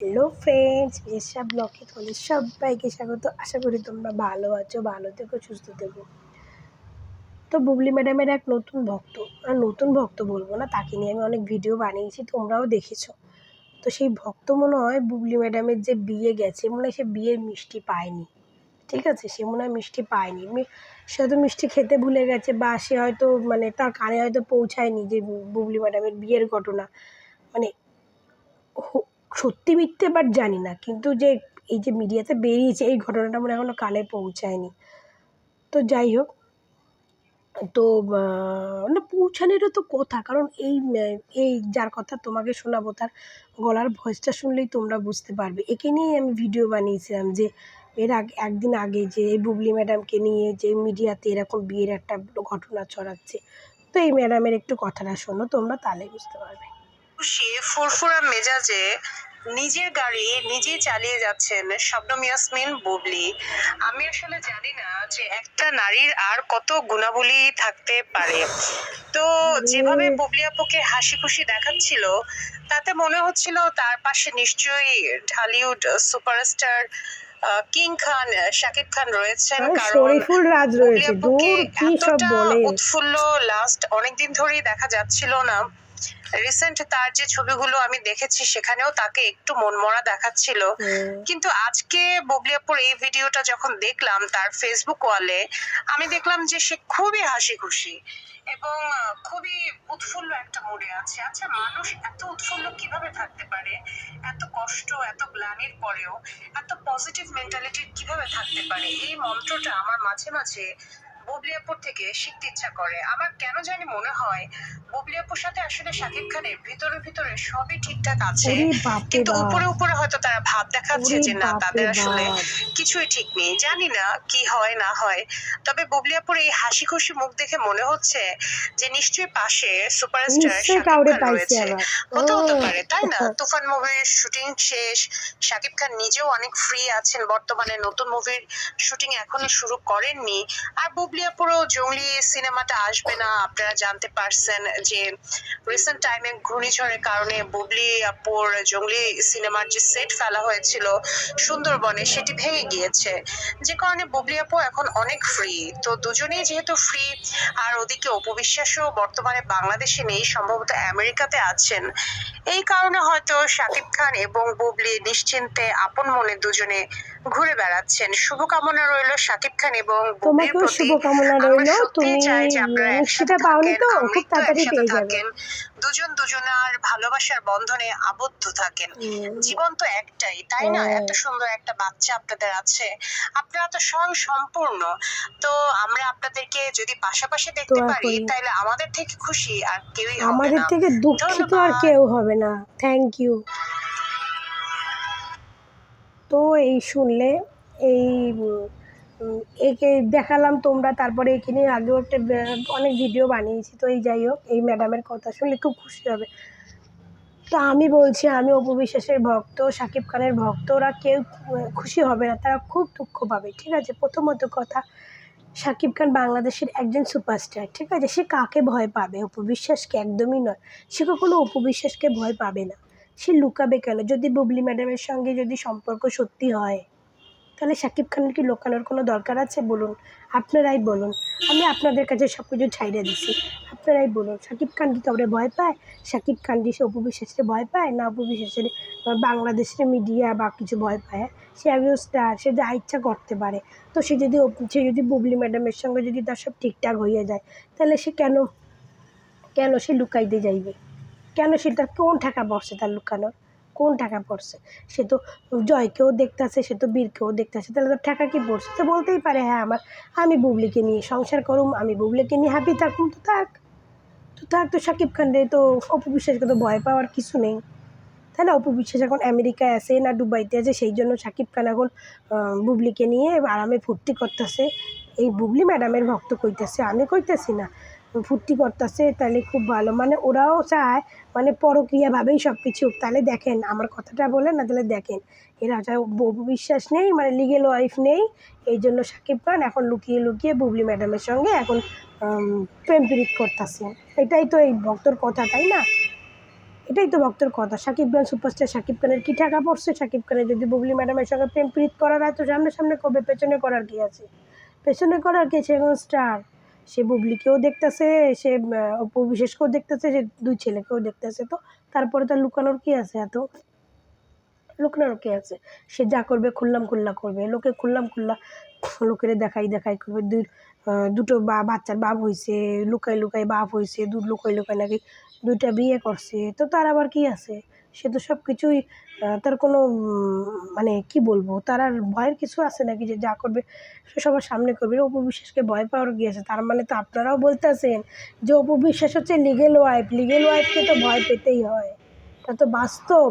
Hello friends, এসব ব্লগে তোমাদের সবাইকে স্বাগত। আশা করি তোমরা ভালো আছো, ভালো থেকো, সুস্থ থেকো। তো বুবলি ম্যাডামের এক নতুন ভক্ত বলবো না, তাকে নিয়ে আমি অনেক ভিডিও বানিয়েছি, তোমরাও দেখেছো। তো সেই ভক্ত মনে হয় বুবলি ম্যাডামের যে বিয়ে গেছে, মনে হয় সে বিয়ের মিষ্টি পায়নি। ঠিক আছে, সে মনে হয় মিষ্টি পায়নি, সে হয়তো মিষ্টি খেতে ভুলে গেছে, বা সে হয়তো তার কানে হয়তো পৌঁছায়নি যে বুবলি ম্যাডামের বিয়ের ঘটনা মানে সত্যি মিথ্যে বাট জানি না, কিন্তু যে এই যে মিডিয়াতে বেরিয়েছে এই ঘটনাটা মনে এখনও কানে পৌঁছায়নি। তো যাই হোক, তো না পৌঁছানোরও তো কথা, কারণ এই যার কথা তোমাকে শোনাবো তার গলার ভয়েসটা শুনলেই তোমরা বুঝতে পারবে। একে নিয়েই আমি ভিডিও বানিয়েছিলাম যে এর একদিন আগে যে এই বুবলি ম্যাডামকে নিয়ে যে মিডিয়াতে এরকম বিয়ের একটা ঘটনা ছড়াচ্ছে। তো এই ম্যাডামের একটু কথাটা শোনো তোমরা, তাহলে বুঝতে পারবে। খুশি ফুরফুরা মেজাজে নিজের গাড়ি নিজেই চালিয়ে যাচ্ছেন শবনম ইয়াসমিন বুবলি। আমি আসলে জানি না যে একটা নারীর আর কত গুণাবলী থাকতে পারে। তো যেভাবে বুবলি আপুকে হাসি খুশি দেখাচ্ছিল তাতে মনে হচ্ছিল তার পাশে নিশ্চয়ই ঢালিউড সুপারস্টার কিং খান শাকিব খান রয়েছেন, কারণ শরীফুল রাজ বুবলি রয়েছে। আপুকে কি সব এতটা বলে! উৎফুল্ল লাস্ট অনেকদিন ধরেই দেখা যাচ্ছিল না। রিসেন্ট তার যে ছবিগুলো আমি দেখেছি সেখানেও তাকে একটু মনমরা দেখাচ্ছিল, কিন্তু আজকে বুবলি আপুর এই ভিডিওটা যখন দেখলাম তার ফেসবুক ওয়ালে, আমি দেখলাম যে সে খুবই হাসি খুশি এবং খুবই উৎফুল্ল একটা মুডে আছে। আচ্ছা, মানুষ এত উৎফুল্ল কিভাবে থাকতে পারে? এত কষ্ট, এত গ্লানির পরেও এত পজিটিভ মেন্টালিটি কিভাবে থাকতে পারে? এই মন্ত্রটা আমার মাঝে মাঝে বুবলি আপুর থেকে শিখতে ইচ্ছা করে। আমার কেন জানি মনে হয় বুবলি আপুর সাথে আসলে শাকিব খানের ভিতরে সবই ঠিকঠাক আছে, কিন্তু উপরে উপরে হয়তো তারা ভাব দেখাচ্ছে যে না, তাদের আসলে কিছুই ঠিক নেই। জানি না কি হয় না হয়, তবে বুবলি আপুর এই হাসি খুশি মুখ দেখে মনে হচ্ছে যে নিশ্চয়ই পাশে সুপারস্টার শাকিব খান রয়েছে। হতে পারে, তাই না? তুফান মুভির শুটিং শেষ, শাকিব খান নিজেও অনেক ফ্রি আছেন বর্তমানে, নতুন মুভির শুটিং এখনো শুরু করেননি। আর বুবলি আপুরও জঙ্গলি সিনেমাটা আসবে না, আপনারা জানতে পারছেন যে রিসেন্ট টাইমে ঘূর্ণিঝড়ের কারণে বুবলি আপুর জঙ্গলি সিনেমার যে সেট ফেলা হয়েছিল সুন্দরবনে সেটি ভেঙে গিয়েছে, যে কারণে বুবলি আপু এখন অনেক ফ্রি। তো দুজনেই যেহেতু ফ্রি, আর ওদিকে অপু বিশ্বাসও বর্তমানে বাংলাদেশে নেই, সম্ভবত আমেরিকাতে আছেন, এই কারণে হয়তো শাকিব খান এবং বুবলি নিশ্চিন্তে আপন মনে দুজনে ঘুরে বেড়াচ্ছেন। শুভকামনা রইল শাকিব খান এবং বুবলির প্রতি। আমরা সত্যি চাই যে আপনারা একসাথে থাকেন, আমৃত্যু একসাথে থাকেন, দুজন দুজনার ভালোবাসার বন্ধনে আবদ্ধ থাকেন। জীবন তো একটাই, তাই না? এত সুন্দর একটা বাচ্চা আপনাদের আছে, আপনারা তো স্বয়ং সম্পূর্ণ। তো আমরা আপনাদেরকে যদি পাশাপাশি দেখতে পারি তাহলে আমাদের থেকে খুশি আর কেউই হবে না। আমাদের থেকে দুঃখিত আর কেউ হবে না। Thank you. তো এই শুনলে এই একে দেখালাম তোমরা, তারপরে একে নিয়ে আগেও একটা অনেক ভিডিও বানিয়েছি। তো এই যাই হোক, এই ম্যাডামের কথা শুনলে খুব খুশি হবে। তো আমি বলছি, আমি অপু বিশ্বাসের ভক্ত, শাকিব খানের ভক্ত, ওরা কেউ খুশি হবে না, তারা খুব দুঃখ পাবে। ঠিক আছে, প্রথমত কথা, শাকিব খান বাংলাদেশের একজন সুপারস্টার। ঠিক আছে, সে কাকে ভয় পাবে? অপু বিশ্বাসকে? একদমই নয়। সে কখনো অপু বিশ্বাসকে ভয় পাবে না। সে লুকাবে কেন? যদি বুবলি ম্যাডামের সঙ্গে যদি সম্পর্ক সত্যি হয়, তাহলে শাকিব খানের কি লুকানোর কোনো দরকার আছে? বলুন, আপনারাই বলুন। আমি আপনাদের কাছে সব কিছু ছাইড়ে দিচ্ছি, আপনারাই বলুন। শাকিব খান কি কাউরে ভয় পায়? শাকিব খান কি সে অপু বিশ্বাসকে ভয় পায়? না অপু বিশ্বাসের বাংলাদেশের মিডিয়া বা কিছু ভয় পায়? সে একজন স্টার, সে যা ইচ্ছা করতে পারে। তো সে যদি বুবলি ম্যাডামের সঙ্গে যদি তার সব ঠিকঠাক হয়ে যায়, তাহলে সে কেন সে লুকাইতে যাইবে? কেন? সে তার কোন টাকা পড়ছে তার লুকানোর? কোন টাকা পড়ছে? সে তো জয়কেও দেখতেছে, সে তো বীরকেও দেখতেছে, তাহলে তোর টাকা কি পড়ছে? তো বলতেই পারে, হ্যাঁ আমি বুবলিকে নিয়ে সংসার করুম, আমি বুবলিকে নিয়ে হ্যাপি থাকুম। তো শাকিব খানরে তো অপু বিশ্বাসকে তো ভয় পাওয়ার কিছু নেই, তাই না? অপু বিশ্বাস এখন আমেরিকায় আছে না দুবাইতে আছে, সেই জন্য শাকিব খান এখন বুবলিকে নিয়ে আরামে ফুর্তি করতেছে। এই বুবলি ম্যাডামের ভক্ত কইতেছে, আমি কইতেছি না, ফুর্তি করতেছে। তাহলে খুব ভালো, ওরাও চায় পরকীয়াভাবেই সব কিছু। তাহলে দেখেন, আমার কথাটা বলে না, তাহলে দেখেন এরা চায়, অপু বিশ্বাস নেই, লিগেল ওয়াইফ নেই, এই জন্য শাকিব খান এখন লুকিয়ে লুকিয়ে বুবলি ম্যাডামের সঙ্গে এখন প্রেম প্রীত করতেছে। এটাই তো এই ভক্তর কথা, তাই না? এটাই তো ভক্তের কথা। শাকিব খান সুপারস্টার, শাকিব খানের কি টাকা পড়ছে? শাকিব খানের যদি বুবলি ম্যাডামের সঙ্গে প্রেম প্রীত করার হয় তো সামনে সামনে করবে, পেছনে করার কি আছে? পেছনে করার কি? সে এখন স্টার, সে বুবলিকেও দেখতেছে, সে অপু বিশ্বাসকেও দেখতেছে, সে দুই ছেলেকেও দেখতেছে, তো তারপরে তার লুকানোর কি আছে? এত লুকানোর কি আছে? সে যা করবে খুল্লাম খুল্লা করবে, লোকে খুল্লাম খুল্লা লোকের দেখাই দেখাই করবে। দুটো বাচ্চার বাপ হয়েছে, লুকাই লুকাই বাপ হয়েছে, লুকাই লুকাই নাকি দুইটা বিয়ে করছে, তো তার আবার কি আছে? সে তো সব কিছুই তার কোনো মানে কি বলবো, তার আর ভয়ের কিছু আছে নাকি যে যা করবে সে সবার সামনে করবে? অপু বিশ্বাসকে ভয় পাওয়ার কি আছে? তার মানে তো আপনারাও বলতেছেন যে অপু বিশ্বাস হচ্ছে লিগেল ওয়াইফ, লিগেল ওয়াইফকে তো ভয় পেতেই হয়, তা তো বাস্তব।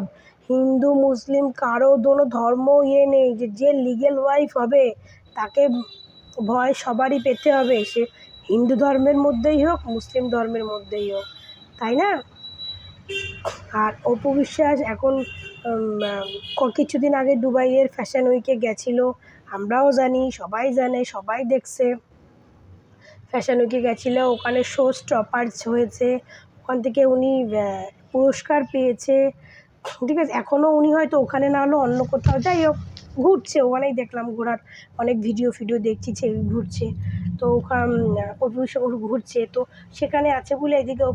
হিন্দু মুসলিম কারো দোনো ধর্ম নেই যে যে লিগেল ওয়াইফ হবে তাকে ভয় সবারই পেতে হবে, সে হিন্দু ধর্মের মধ্যেই হোক মুসলিম ধর্মের মধ্যেই হোক, তাই না? আর অপু বিশ্বাস এখন কিছুদিন আগে দুবাইয়ের ফ্যাশন উইকে গেছিলো, আমরাও জানি, সবাই জানে, সবাই দেখছে। ফ্যাশন উইকে গেছিলো, ওখানে শো স্টপার্স হয়েছে, ওখান থেকে উনি পুরস্কার পেয়েছে, ঠিক আছে? এখনও উনি হয়তো ওখানে না হলেও অন্য কোথাও, যাই হোক, ঘুরছে, ওখানেই দেখলাম ঘোরার অনেক ভিডিও দেখছি, ঘুরছে, তো অপু ঘুরছে, তো সেখানে আছে বলে এদিকে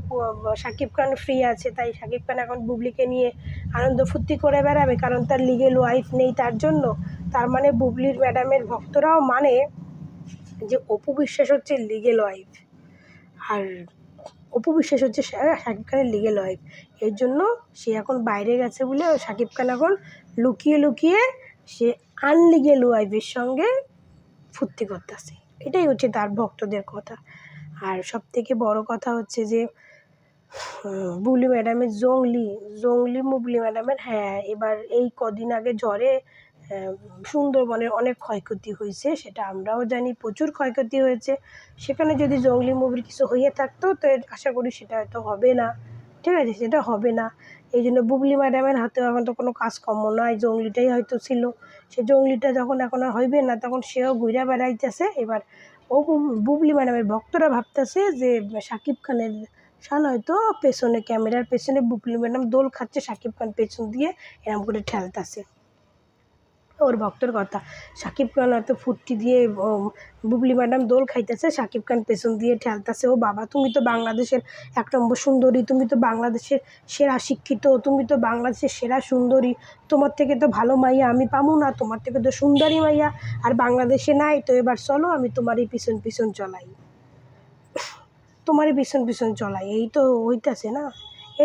শাকিব খান ফ্রি আছে, তাই শাকিব খান এখন বুবলিকে নিয়ে আনন্দ ফুর্তি করে বেড়াবে, কারণ তার লিগেল ওয়াইফ নেই তার জন্য। তার মানে বুবলির ম্যাডামের ভক্তরাও মানে যে অপু বিশ্বাস হচ্ছে লিগেল ওয়াইফ, আর অপু বিশ্বাস হচ্ছে শাকিব খানের লিগেল ওয়াইফ, এর জন্য সে এখন বাইরে গেছে বলে শাকিব খান এখন লুকিয়ে লুকিয়ে সে আনলিগেল ওয়াইফের সঙ্গে ফুর্তি করতেছে। এটাই হচ্ছে তার ভক্তদের কথা। আর সবথেকে বড় কথা হচ্ছে যে বুবলি ম্যাডামের জংলি বুবলি ম্যাডামের, হ্যাঁ, এবার এই কদিন আগে ঝড়ে সুন্দরবনের অনেক ক্ষয়ক্ষতি হয়েছে, সেটা আমরাও জানি, প্রচুর ক্ষয়ক্ষতি হয়েছে। সেখানে যদি জংলি মুভির কিছু হয়ে থাকতো তো আশা করি সেটা হয়তো হবে না, ঠিক আছে? সেটা হবে না, এই জন্য বুবলি ম্যাডামের হাতেও এখন তো কোনো কাজকর্ম নয়, জংলিটাই হয়তো ছিল। সে জংলিটা যখন এখন আর হইবে না তখন সেও ঘুরে বেড়াইতেছে। এবার ও বুবলি ম্যাডামের ভক্তরা ভাবতেছে যে শাকিব খানের শান হয়তো পেছনে, ক্যামেরার পেছনে বুবলি ম্যাডাম দোল খাচ্ছে, শাকিব খান পেছন দিয়ে এরম করে ঠেলতেছে। ওর ভক্তর কথা, শাকিব খান হয়তো ফুর্তি দিয়ে বুবলি ম্যাডাম দোল খাইতেছে, শাকিব খান পেছন দিয়ে ঠেলতেছে, ও বাবা তুমি তো বাংলাদেশের 1 নম্বর সুন্দরী, তুমি তো বাংলাদেশের সেরা শিক্ষিত, তুমি তো বাংলাদেশের সেরা সুন্দরী, তোমার থেকে তো ভালো মাইয়া আমি পাবো না, তোমার থেকে তো সুন্দরী মাইয়া আর বাংলাদেশে নাই, তো এবার চলো আমি তোমারই পিছন পিছন চলাই, তোমারই পিছন পিছন চলাই, এই তো হইতাছে না,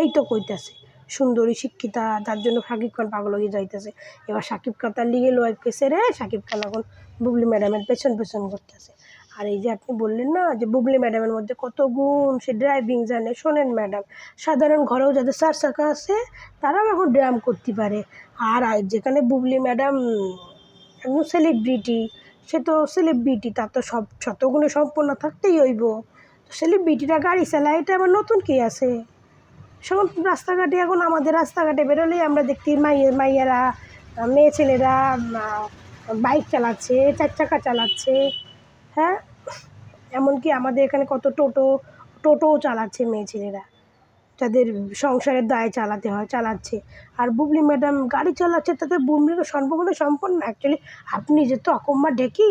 এই তো কইতাছে সুন্দরী শিক্ষিতা, যার জন্য শাকিব খান পাগল হয়ে যাইতেছে। এবার শাকিব খান তার লিগেল ওয়াইফকে ছেড়ে শাকিব খান এখন বুবলি ম্যাডামের পেছন পেছন করতেছে। আর এই যে আপনি বললেন না যে বুবলি ম্যাডামের মধ্যে কত গুণ, সে ড্রাইভিং জানে, শোনেন ম্যাডাম, সাধারণ ঘরেও যাদের 4 চাকা আছে তারাও এখন ড্রাম করতে পারে। আর যেখানে বুবলি ম্যাডাম একদম সেলিব্রিটি, সে তো সেলিব্রিটি, তার তো সব শতগুণে সম্পন্ন থাকতেই হইব, সেলিব্রিটিরা গাড়ি চালায়, এটা আবার নতুন কী আছে? সব রাস্তাঘাটে এখন আমাদের রাস্তাঘাটে বেরোলেই আমরা দেখি মাইয়েরা, মেয়ে ছেলেরা বাইক চালাচ্ছে, 4 চাকা চালাচ্ছে, হ্যাঁ, এমনকি আমাদের এখানে কত টোটোও চালাচ্ছে মেয়ে ছেলেরা, যাদের সংসারের দায় চালাতে হয় চালাচ্ছে। আর বুবলি ম্যাডাম গাড়ি চালাচ্ছে, তাতে বুবলিকে সর্বগুণে সম্পন্ন। অ্যাকচুয়ালি আপনি যে তো অকম্মা ঢেকি,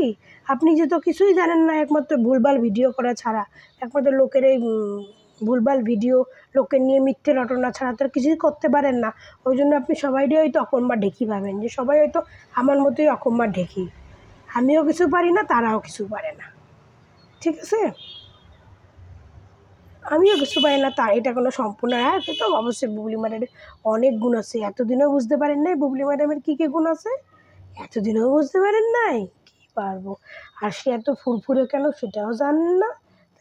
আপনি যে তো কিছুই জানেন না, একমাত্র ভুলভাল ভিডিও করা ছাড়া, একমাত্র লোকের এই ভুলভাল ভিডিও, লোকের নিয়ে মিথ্যে রটনা ছাড়া তো আর কিছুই করতে পারেন না। ওই জন্য আপনি সবাইরই হয়তো অকম্মা ঢেকি পাবেন, যে সবাই হয়তো আমার মতোই অকম্মা ঢেকি, আমিও কিছু পারি না, তারাও কিছু পারে না, ঠিক আছে? আমিও কিছু পারি না, তার এটা কোনো সম্পূর্ণ, হ্যাঁ, সে তো অবশ্যই বুবলি ম্যাডামের অনেক গুণ আছে, এতদিনেও বুঝতে পারেন নাই বুবলি ম্যাডামের কী কী গুণ আছে? এতদিনেও বুঝতে পারেন নাই? কী পারবো। আর সে এত ফুরফুরে কেন সেটাও জানেন না?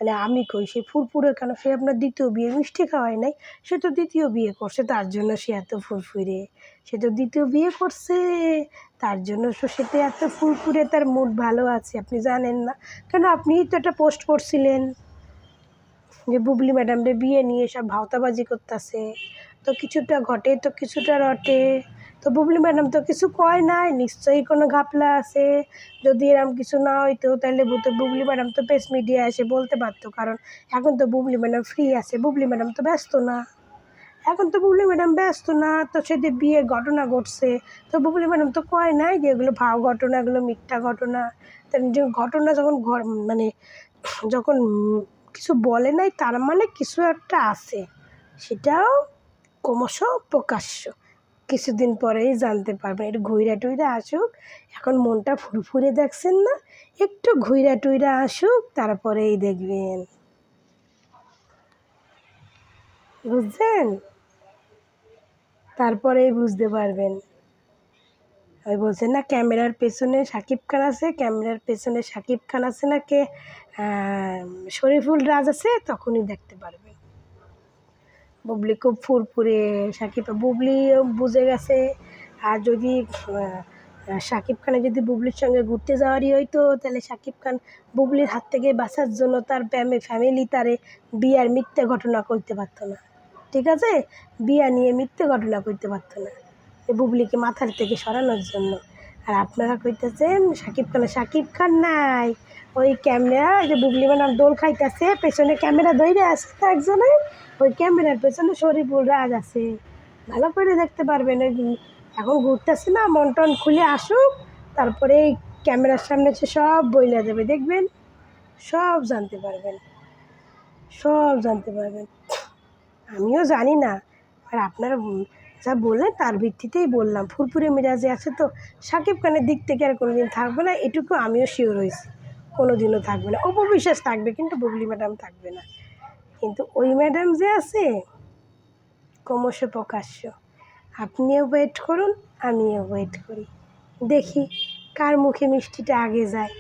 তাহলে আমি কই সে ফুরফুরে কেন? সে আপনার দ্বিতীয় বিয়ে মিষ্টি খাওয়ায় নাই, সে তো দ্বিতীয় বিয়ে করছে, তার জন্য সে এত ফুরফুরে। সে তো দ্বিতীয় বিয়ে করছে, তার জন্য সে তো এত ফুরফুরে, তার মুড ভালো আছে, আপনি জানেন না কেন? আপনিই তো একটা পোস্ট করছিলেন যে বুবলি ম্যাডামরে বিয়ে নিয়ে সব ভাওতাবাজি করতেছে, তো কিছুটা ঘটে তো কিছুটা রটে, তো বুবলি ম্যাডাম তো কিছু কয় নাই, নিশ্চয়ই কোনো ঘাপলা আছে। যদি এরকম কিছু না হইতো তাহলে তো বুবলি ম্যাডাম তো প্রেস মিডিয়া এসে বলতে পারতো, কারণ এখন তো বুবলি ম্যাডাম ফ্রি আছে, বুবলি ম্যাডাম তো ব্যস্ত না, এখন তো বুবলি ম্যাডাম ব্যস্ত না, তো সেদিন বিয়ের ঘটনা ঘটছে, তো বুবলি ম্যাডাম তো কয় নাই যে এগুলো ভাও ঘটনা, এগুলো মিথ্যা ঘটনা। তার যে ঘটনা যখন মানে যখন কিছু বলে নাই তার মানে কিছু একটা আছে, সেটাও ক্রমশ প্রকাশ্য। কিছুদিন পরেই জানতে পারবেন। একটু ঘুইরা টুইরা আসুক, এখন মনটা ফুরফুরে দেখছেন না, একটু ঘুইরা টুইরা আসুক, তারপরেই দেখবেন, বুঝছেন? তারপরেই বুঝতে পারবেন। ওই বলছেন না ক্যামেরার পেছনে শাকিব খান আছে, ক্যামেরার পেছনে শাকিব খান আছে না কে শরীফুল রাজ আছে, তখনই দেখতে পারবেন। বুবলি খুব ফুরফুরে, বুবলিও বুঝে গেছে। আর যদি শাকিব খানের যদি বুবলির সঙ্গে ঘুরতে যাওয়ারই হইতো, তাহলে শাকিব খান বুবলির হাত থেকে বাঁচার জন্য তার ফ্যামিলি তারে বিয়ার মিথ্যে ঘটনা করতে পারতো না, ঠিক আছে? বিয়া নিয়ে মিথ্যে ঘটনা করতে পারতো না, এই বুবলিকে মাথার থেকে সরানোর জন্য। আর আপনারা কইতেছেন শাকিব খান নাই, ওই ক্যামেরা, ওই যে বুবলি ম্যাডাম দোল খাইতেছে, পেছনে ক্যামেরা ধরে আছে তো একজনে, ওই ক্যামেরার পেছনে শরীফুল রাজ আছে, ভালো করে দেখতে পারবেন। ওই এখন ঘুরতেছে না, মন টন খুলে আসুক, তারপরে এই ক্যামেরার সামনে সে সব বইলা দেবে, দেখবেন সব জানতে পারবেন, সব জানতে পারবেন। আমিও জানি না, আর আপনারা যা বললেন তার ভিত্তিতেই বললাম। ফুরফুরে মেজাজে আছে তো, শাকিব খানের দিক থেকে আর কোনো দিন থাকবে না, এটুকু আমিও শিওর হয়েছি। কোনো দিনও থাকবে না, অপবিশ্বাস থাকবে কিন্তু বুবলি ম্যাডাম থাকবে না। কিন্তু ওই ম্যাডাম যে আছে ক্রমশ প্রকাশ্য। আপনিও ওয়েট করুন, আমিও ওয়েট করি, দেখি কার মুখে মিষ্টিটা আগে যায়,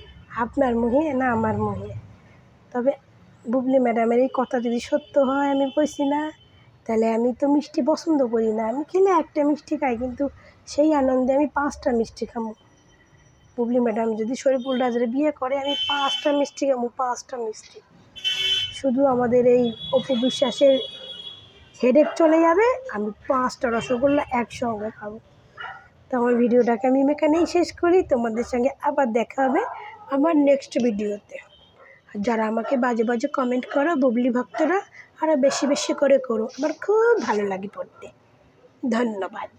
আপনার মুখে না আমার মুখে। তবে বুবলি ম্যাডামের এই কথা যদি সত্য হয়, আমি কইছি না, তাহলে আমি তো মিষ্টি পছন্দ করি না, আমি খেলে একটা মিষ্টি খাই, কিন্তু সেই আনন্দে আমি 5টা মিষ্টি খাবো। বুবলি ম্যাডাম যদি শরীফুল রাজের বিয়ে করে, আমি 5টা মিষ্টি খাবো, 5টা মিষ্টি। শুধু আমাদের এই অপু বিশ্বাসের হেডেক চলে যাবে, আমি 5টা রসগোল্লা একসঙ্গে খাবো। তো আমার ভিডিওটাকে আমি এখানেই শেষ করি, তোমাদের সঙ্গে আবার দেখা হবে আমার নেক্সট ভিডিওতে। আর যারা আমাকে বাজে বাজে কমেন্ট করো বুবলি ভক্তরা, আরও বেশি বেশি করে করো, আমার খুব ভালো লাগে পড়তে। ধন্যবাদ।